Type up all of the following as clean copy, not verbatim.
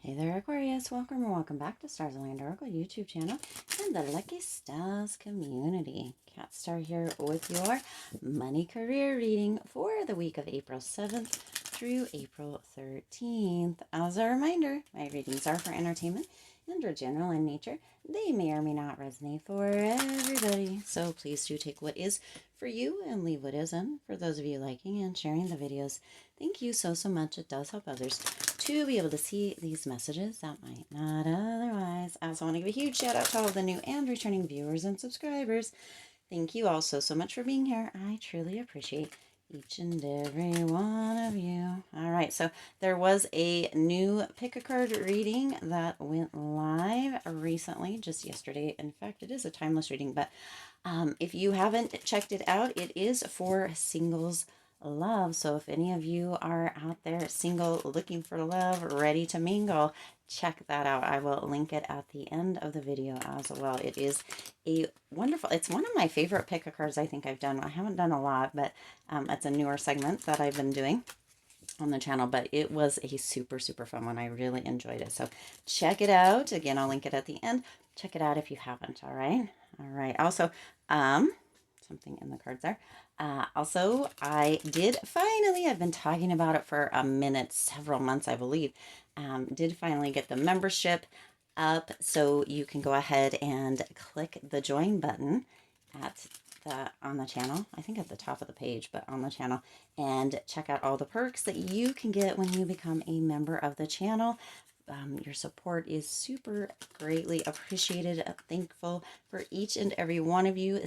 Hey there, Aquarius. Welcome or welcome back to Stars Aligned Oracle YouTube channel and the Lucky Stars community. Cat Star here with your money career reading for the week of April 7th through April 13th. As a reminder, my readings are for entertainment and are general in nature. They may or may not resonate for everybody, so please do take what is for you and leave what isn't. For those of you liking and sharing the videos, thank you so much. It does help others to be able to see these messages that might not otherwise. I also want to give a huge shout out to all of the new and returning viewers and subscribers. Thank you all so much for being here. I truly appreciate each and every one of you. All right, so there was a new pick a card reading that went live recently, just yesterday. In fact, it is a timeless reading, but if you haven't checked it out, it is for singles love. So if any of you are out there single, looking for love, ready to mingle, check that out. I will link it at the end of the video as well. It is a wonderful, it's one of my favorite pick a cards I think I've done. I haven't done a lot, but it's a newer segment that I've been doing on the channel, but it was a super fun one. I really enjoyed it, so check it out. Again, I'll link it at the end. Check it out if you haven't. All right. Also, something in the cards there. Also, I did finally, I've been talking about it for a minute, several months, I believe, did finally get the membership up, so you can go ahead and click the join button on the channel. I think at the top of the page, but on the channel, and check out all the perks that you can get when you become a member of the channel. Your support is super greatly appreciated. Thankful for each and every one of you.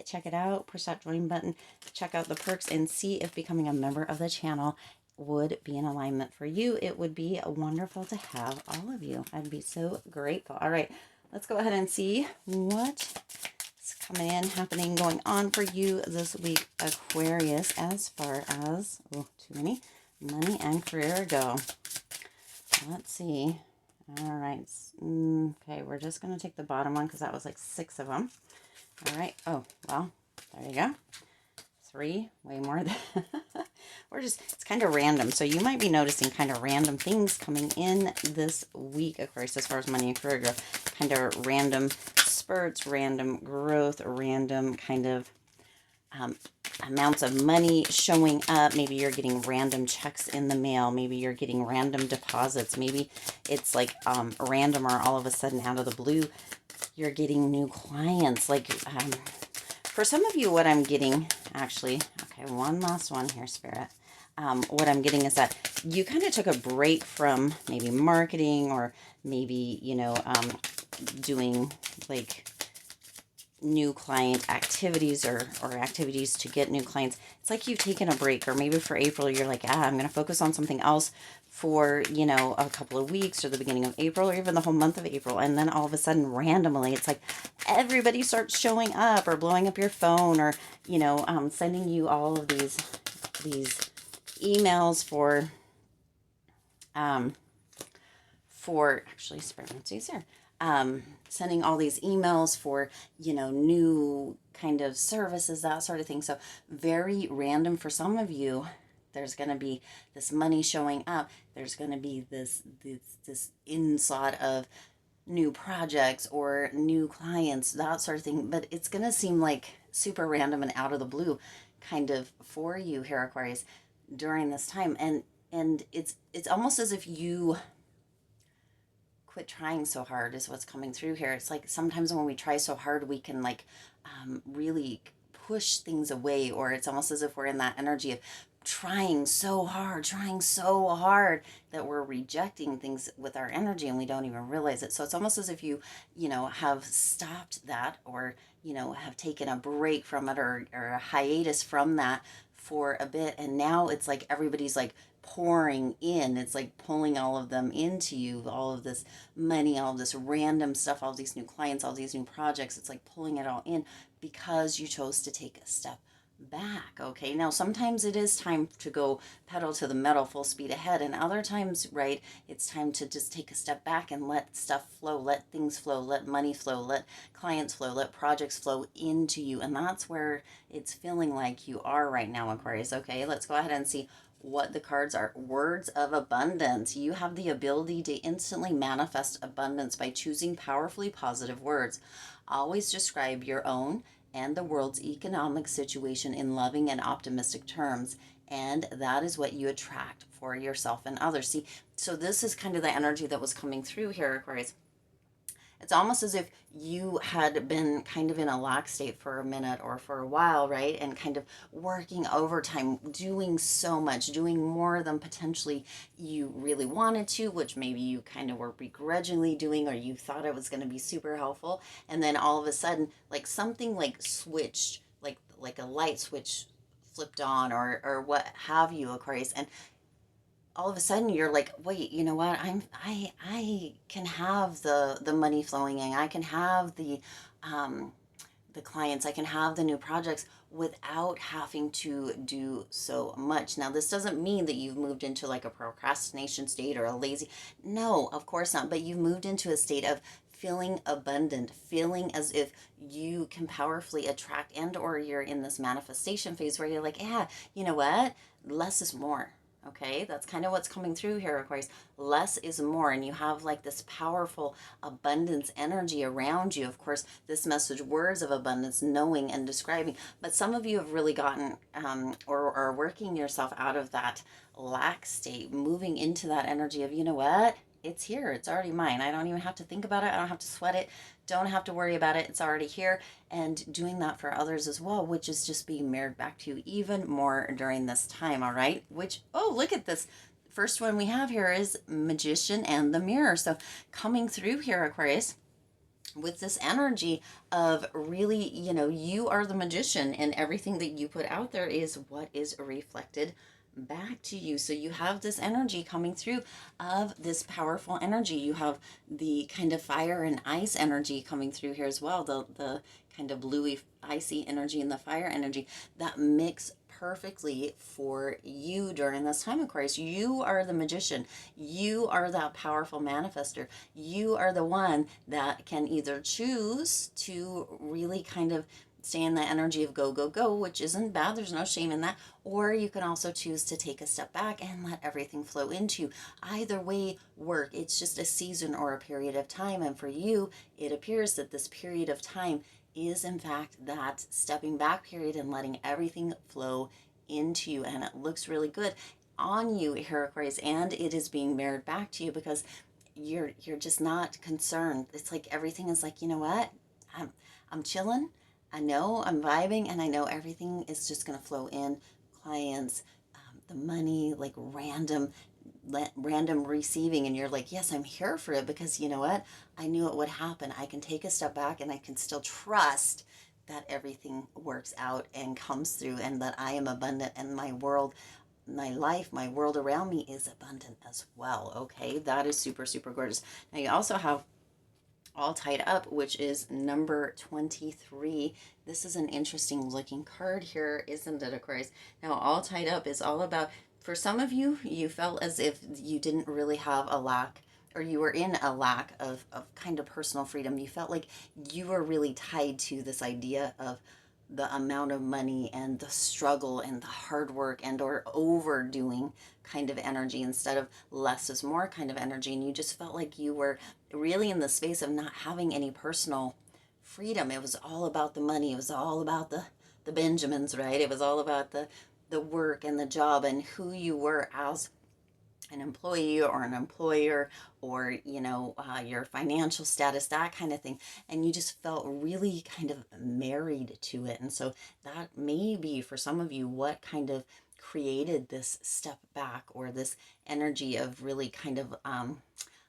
Check it out, push that join button, check out the perks, and see if becoming a member of the channel would be in alignment for you. It would be wonderful to have all of you. I'd be so grateful. All right, let's go ahead and see what is coming in, happening, going on for you this week, Aquarius, as far as, oh, too many, money and career go. Let's see. All right. Okay, we're just going to take the bottom one because that was like 6 of them. All right. Oh, well, there you go. 3, way more than it's kind of random. So you might be noticing kind of random things coming in this week, of course, as far as money and career go. Kind of random spurts, random growth, random kind of amounts of money showing up. Maybe you're getting random checks in the mail. Maybe you're getting random deposits. Maybe it's like random, or all of a sudden out of the blue you're getting new clients. Like for some of you, what I'm getting, actually, okay, one last one here, Spirit. What I'm getting is that you kind of took a break from maybe marketing, or maybe, you know, doing like new client activities, or activities to get new clients. It's like you've taken a break, or maybe for April you're like, I'm going to focus on something else for, you know, a couple of weeks, or the beginning of April, or even the whole month of April. And then all of a sudden, randomly, it's like everybody starts showing up, or blowing up your phone, or, you know, sending you all of these emails for actually, Spirit, let's see here. Sending all these emails for, you know, new kind of services, that sort of thing. So very random for some of you. There's going to be this money showing up. There's going to be this onslaught of new projects or new clients, that sort of thing. But it's going to seem like super random and out of the blue kind of for you here, Aquarius, during this time. And it's almost as if you quit trying so hard, is what's coming through here. It's like sometimes when we try so hard, we can like really push things away, or it's almost as if we're in that energy of trying so hard that we're rejecting things with our energy, and we don't even realize it. So it's almost as if you know, have stopped that, or, you know, have taken a break from it, or a hiatus from that for a bit, and now it's like everybody's like pouring in. It's like pulling all of them into you, all of this money, all of this random stuff, all these new clients, all these new projects. It's like pulling it all in because you chose to take a step back. Okay, now sometimes it is time to go pedal to the metal, full speed ahead, and other times, right, it's time to just take a step back and let stuff flow, let things flow, let money flow, let clients flow, let projects flow into you. And that's where it's feeling like you are right now, Aquarius. Okay, let's go ahead and see what the cards are. Words of abundance. You have the ability to instantly manifest abundance by choosing powerfully positive words. Always describe your own and the world's economic situation in loving and optimistic terms. And that is what you attract for yourself and others. See, so this is kind of the energy that was coming through here, Aquarius. It's almost as if you had been kind of in a lack state for a minute or for a while, right? And kind of working overtime, doing so much, doing more than potentially you really wanted to, which maybe you kind of were begrudgingly doing or you thought it was going to be super helpful. And then all of a sudden, like something like switched, like a light switch flipped on or what have you, Aquarius. And all of a sudden you're like, wait, you know what, I can have the money flowing in, I can have the clients, I can have the new projects without having to do so much. Now this doesn't mean that you've moved into like a procrastination state or a lazy, no, of course not, but you've moved into a state of feeling abundant, feeling as if you can powerfully attract, and or you're in this manifestation phase where you're like, yeah, you know what, less is more. Okay, that's kind of what's coming through here, Aquarius. Less is more, and you have like this powerful abundance energy around you. Of course, this message, words of abundance, knowing and describing. But some of you have really gotten or are working yourself out of that lack state, moving into that energy of, you know what? It's here. It's already mine. I don't even have to think about it. I don't have to sweat it. Don't have to worry about it. It's already here. And doing that for others as well, which is just being mirrored back to you even more during this time. All right. Which, oh, look at this. First one we have here is Magician and the Mirror. So coming through here, Aquarius, with this energy of really, you know, you are the magician and everything that you put out there is what is reflected back to you. So you have this energy coming through of this powerful energy. You have the kind of fire and ice energy coming through here as well. The kind of bluey icy energy and the fire energy that mix perfectly for you during this time, Aquarius. You are the magician. You are that powerful manifester. You are the one that can either choose to really kind of stay in the energy of go, go, go, which isn't bad. There's no shame in that. Or you can also choose to take a step back and let everything flow into you. Either way work. It's just a season or a period of time. And for you, it appears that this period of time is in fact that stepping back period and letting everything flow into you. And it looks really good on you here, Aquarius, and it is being mirrored back to you because you're just not concerned. It's like everything is like, you know what? I'm chilling. I know I'm vibing, and I know everything is just going to flow in. Clients, the money, like random receiving, and you're like, yes, I'm here for it because you know what? I knew it would happen. I can take a step back and I can still trust that everything works out and comes through and that I am abundant and my world, my life, my world around me is abundant as well. Okay, that is super, super gorgeous. Now you also have all tied up, which is number 23. This is an interesting looking card here, isn't it, Aquarius? Now, all tied up is all about, for some of you, you felt as if you didn't really have a lack, or you were in a lack of kind of personal freedom. You felt like you were really tied to this idea of the amount of money and the struggle and the hard work and or overdoing kind of energy instead of less is more kind of energy, and you just felt like you were really in the space of not having any personal freedom. It was all about the money. It was all about the Benjamins, right? It was all about the work and the job and who you were as an employee or an employer, or you know, your financial status, that kind of thing, and you just felt really kind of married to it. And so that may be for some of you what kind of created this step back or this energy of really kind of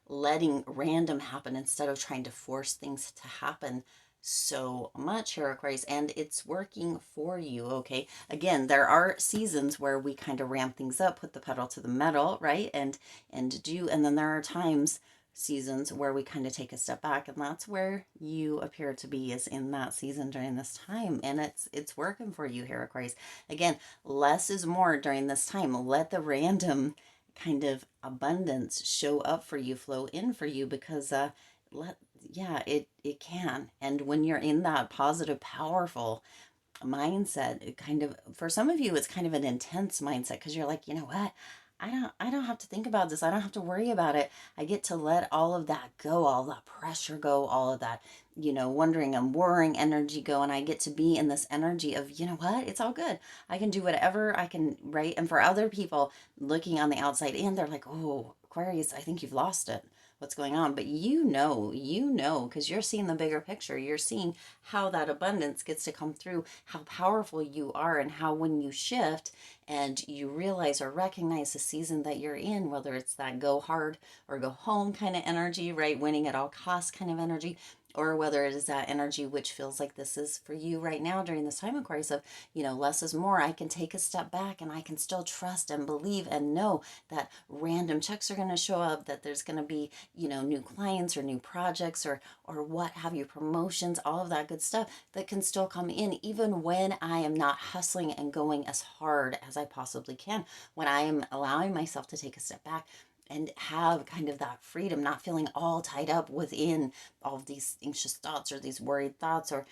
letting random happen instead of trying to force things to happen so much here, Aquarius, and it's working for you. Okay, again, there are seasons where we kind of ramp things up, put the pedal to the metal, right, and then there are times, seasons where we kind of take a step back, and that's where you appear to be, is in that season during this time, and it's working for you here, Aquarius. Again, less is more during this time. Let the random kind of abundance show up for you, flow in for you, because let yeah, it can. And when you're in that positive, powerful mindset. It kind of, for some of you, it's kind of an intense mindset because you're like, you know what? I don't have to think about this. I don't have to worry about it. I get to let all of that go, all that pressure go, all of that, wondering and worrying energy go. And I get to be in this energy of, you know what? It's all good. I can do whatever I can, right? And for other people looking on the outside in, they're like, oh, Aquarius, I think you've lost it. What's going on? But because you're seeing the bigger picture. You're seeing how that abundance gets to come through, how powerful you are, and how when you shift and you realize or recognize the season that you're in, whether it's that go hard or go home kind of energy, right? Winning at all costs kind of energy, or whether it is that energy which feels like this is for you right now during this time, Aquarius, of, less is more. I can take a step back and I can still trust and believe and know that random checks are going to show up, that there's going to be, new clients or new projects or what have you, promotions, all of that good stuff that can still come in, even when I am not hustling and going as hard as I possibly can, when I am allowing myself to take a step back and have kind of that freedom, not feeling all tied up within all of these anxious thoughts or these worried thoughts or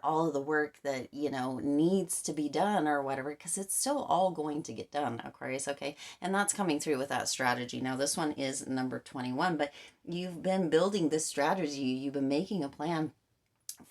all of the work that needs to be done or whatever, because it's still all going to get done, Aquarius. Okay, and that's coming through with that strategy. Now this one is number 21, but you've been building this strategy, you've been making a plan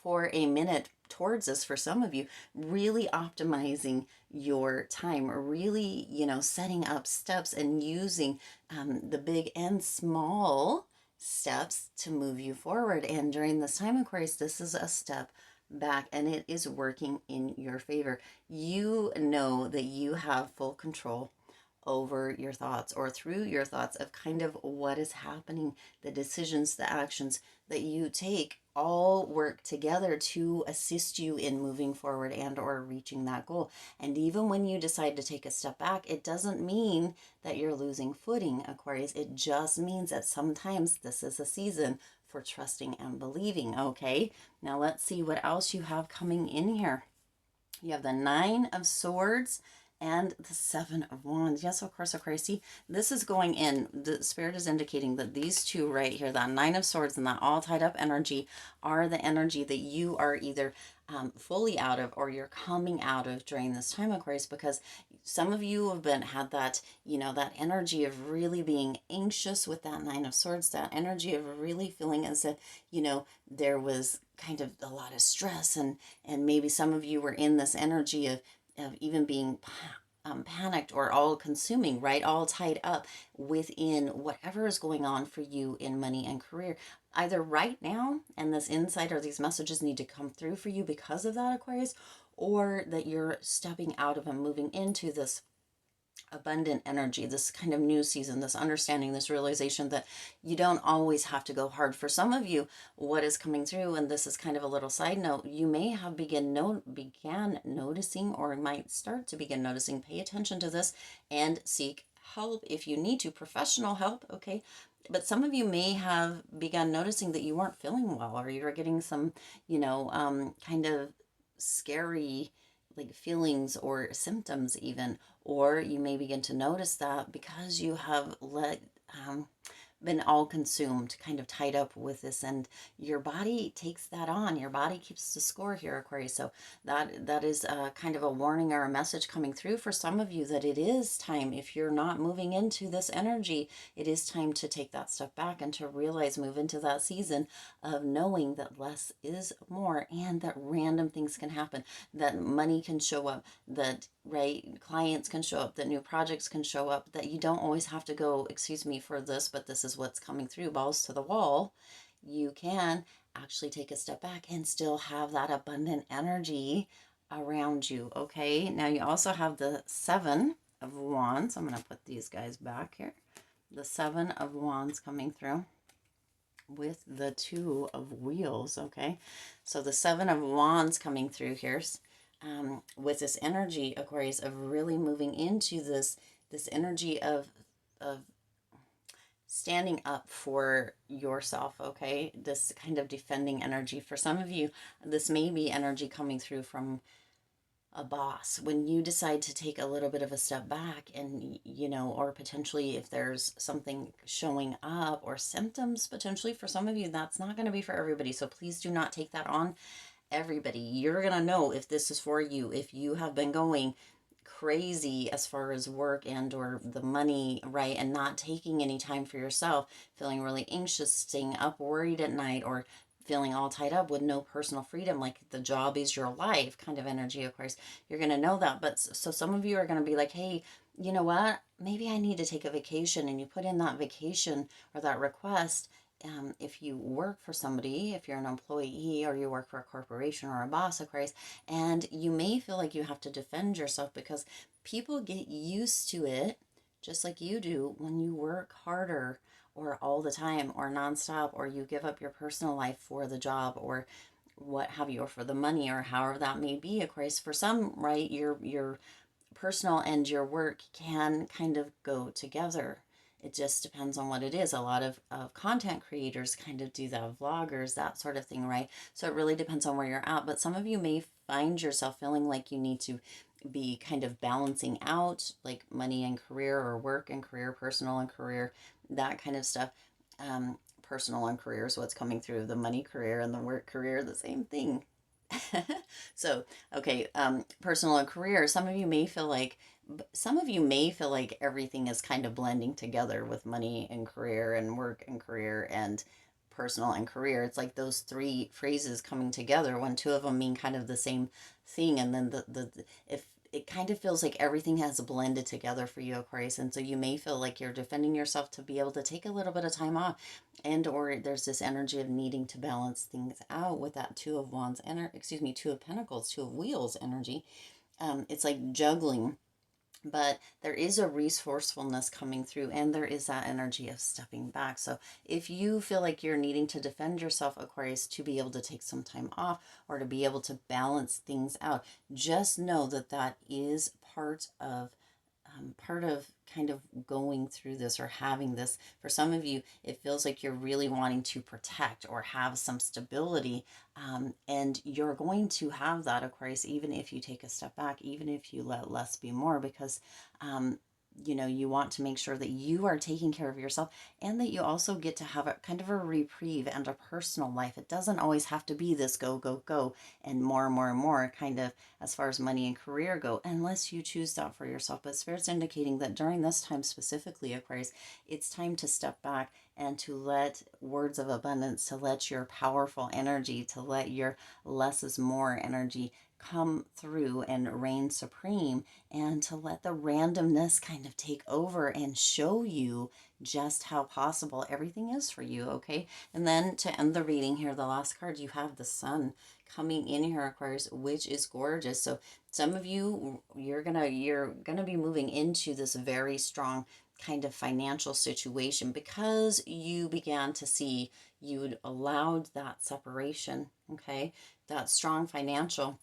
for a minute towards this. For some of you, really optimizing your time, or really setting up steps and using the big and small steps to move you forward. And during this time, Aquarius, this is a step back and it is working in your favor. You know that you have full control over your thoughts, or through your thoughts, of kind of what is happening. The decisions, the actions that you take all work together to assist you in moving forward and or reaching that goal. And even when you decide to take a step back, it doesn't mean that you're losing footing, Aquarius. It just means that sometimes this is a season for trusting and believing. Okay, now let's see what else you have coming in here. You have the Nine of Swords and the Seven of Wands. Yes, of course, see, this is going in. The Spirit is indicating that these two right here, that Nine of Swords and that all tied up energy, are the energy that you are either fully out of or you're coming out of during this time, Aquarius, because some of you have had that, that energy of really being anxious with that Nine of Swords, that energy of really feeling as if, there was kind of a lot of stress, and maybe some of you were in this energy of even being panicked or all consuming, right? All tied up within whatever is going on for you in money and career, either right now, and this insight or these messages need to come through for you because of that, Aquarius, or that you're stepping out of and moving into this abundant energy, this kind of new season, this understanding, this realization that you don't always have to go hard. For some of you, what is coming through, and this is kind of a little side note, you may have began noticing, or might start to begin noticing, pay attention to this and seek help if you need to, professional help, okay? But some of you may have begun noticing that you weren't feeling well, or you're getting some, kind of scary like feelings or symptoms even, or you may begin to notice that because you have been all consumed, kind of tied up with this, and your body takes that on. Your body keeps the score here, Aquarius. So that is kind of a warning or a message coming through for some of you, that it is time, if you're not moving into this energy, it is time to take that step back and to realize, move into that season of knowing that less is more, and that random things can happen, that money can show up, that right clients can show up, that new projects can show up, that you don't always have to go, excuse me for this, but this is what's coming through, balls to the wall. You can actually take a step back and still have that abundant energy around you. Okay, now you also have the Seven of Wands. I'm going to put these guys back here. The Seven of Wands coming through with the Two of Wheels. Okay, so the Seven of Wands coming through here, with this energy, Aquarius, of really moving into this energy of standing up for yourself. Okay, this kind of defending energy. For some of you, this may be energy coming through from a boss, when you decide to take a little bit of a step back, and or potentially if there's something showing up or symptoms potentially for some of you, that's not going to be for everybody, so please do not take that on everybody. You're going to know if this is for you. If you have been going crazy as far as work and or the money, right, and not taking any time for yourself, feeling really anxious, staying up worried at night, or feeling all tied up with no personal freedom, like the job is your life kind of energy, of course, you're going to know that. But so some of you are going to be like, hey, you know what? Maybe I need to take a vacation. And you put in that vacation or that request. If you work for somebody, if you're an employee or you work for a corporation or a boss, of course, and you may feel like you have to defend yourself because people get used to it, just like you do, when you work harder or all the time or nonstop, or you give up your personal life for the job or what have you, or for the money, or however that may be. Of course, for some, right, your personal and your work can kind of go together. It just depends on what it is. A lot of content creators kind of do that, vloggers, that sort of thing, right? So it really depends on where you're at. But some of you may find yourself feeling like you need to be kind of balancing out like money and career, or work and career, personal and career, that kind of stuff. Personal and career is what's coming through. The money career and the work career, the same thing. So, okay, personal and career. Some of you may feel like everything is kind of blending together with money and career and work and career and personal and career. It's like those three phrases coming together when two of them mean kind of the same thing. And then if it kind of feels like everything has blended together for you, Aquarius. And so you may feel like you're defending yourself to be able to take a little bit of time off, and or there's this energy of needing to balance things out with that two of wands two of pentacles, two of wheels energy. It's like juggling, but there is a resourcefulness coming through, and there is that energy of stepping back. So if you feel like you're needing to defend yourself, Aquarius, to be able to take some time off or to be able to balance things out, just know that that is part of kind of going through this or having this. For some of you, it feels like you're really wanting to protect or have some stability, and you're going to have that, Aquarius, even if you take a step back, even if you let less be more, because you want to make sure that you are taking care of yourself, and that you also get to have a kind of a reprieve and a personal life. It doesn't always have to be this go, go, go, and more kind of as far as money and career go, unless you choose that for yourself. But Spirit's indicating that during this time specifically, Aquarius, it's time to step back and to let words of abundance, to let your powerful energy, to let your less is more energy come through and reign supreme, and to let the randomness kind of take over and show you just how possible everything is for you, okay? And then to end the reading here, the last card, you have the sun coming in here, Aquarius, which is gorgeous. So some of you, you're gonna be moving into this very strong kind of financial situation because you began to see, you'd allowed that separation, okay? That strong financial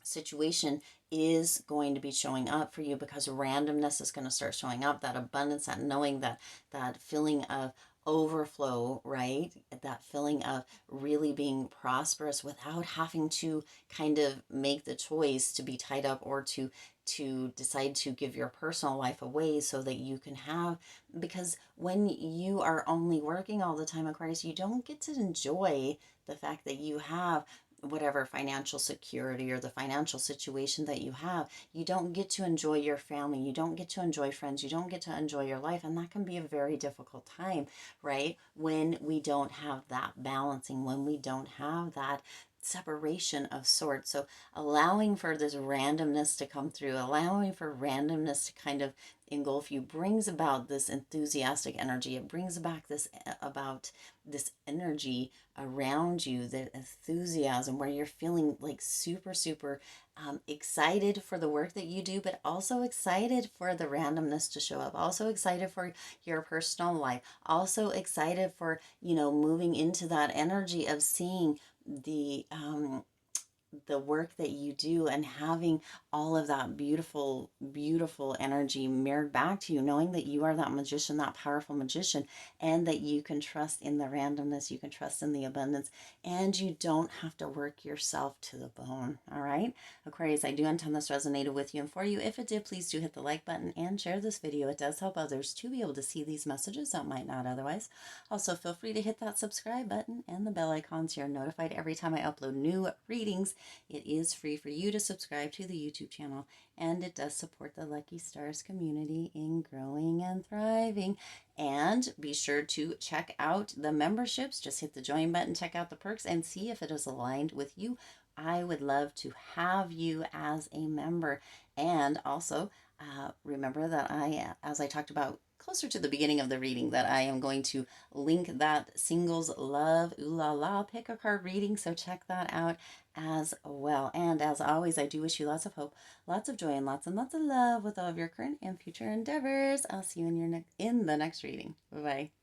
situation is going to be showing up for you because randomness is going to start showing up, that abundance, that knowing, that feeling of overflow, right? That feeling of really being prosperous without having to kind of make the choice to be tied up or to decide to give your personal life away so that you can have, because when you are only working all the time, Aquarius, you don't get to enjoy the fact that you have whatever financial security or the financial situation that you have. You don't get to enjoy your family, you don't get to enjoy friends, you don't get to enjoy your life, and that can be a very difficult time, right? When we don't have that balancing, when we don't have that separation of sorts. So allowing for this randomness to come through, allowing for randomness to kind of engulf you, brings about this enthusiastic energy. It brings back this about this energy around you, the enthusiasm, where you're feeling like super excited for the work that you do, but also excited for the randomness to show up, also excited for your personal life, also excited for moving into that energy of seeing the the work that you do and having all of that beautiful, beautiful energy mirrored back to you, knowing that you are that magician, that powerful magician, and that you can trust in the randomness, you can trust in the abundance, and you don't have to work yourself to the bone. All right, Aquarius, I do intend this resonated with you and for you. If it did, please do hit the like button and share this video. It does help others to be able to see these messages that might not otherwise. Also, feel free to hit that subscribe button and the bell icon so you're notified every time I upload new readings. It is free for you to subscribe to the YouTube channel, and it does support the Lucky Stars community in growing and thriving. And be sure to check out the memberships. Just hit the join button, check out the perks, and see if it is aligned with you. I would love to have you as a member. And also, remember that as I talked about closer to the beginning of the reading, that I am going to link that Singles Love Ooh La La pick a card reading. So check that out as well. And as always, I do wish you lots of hope, lots of joy, and lots of love with all of your current and future endeavors. I'll see you in the next reading. Bye bye.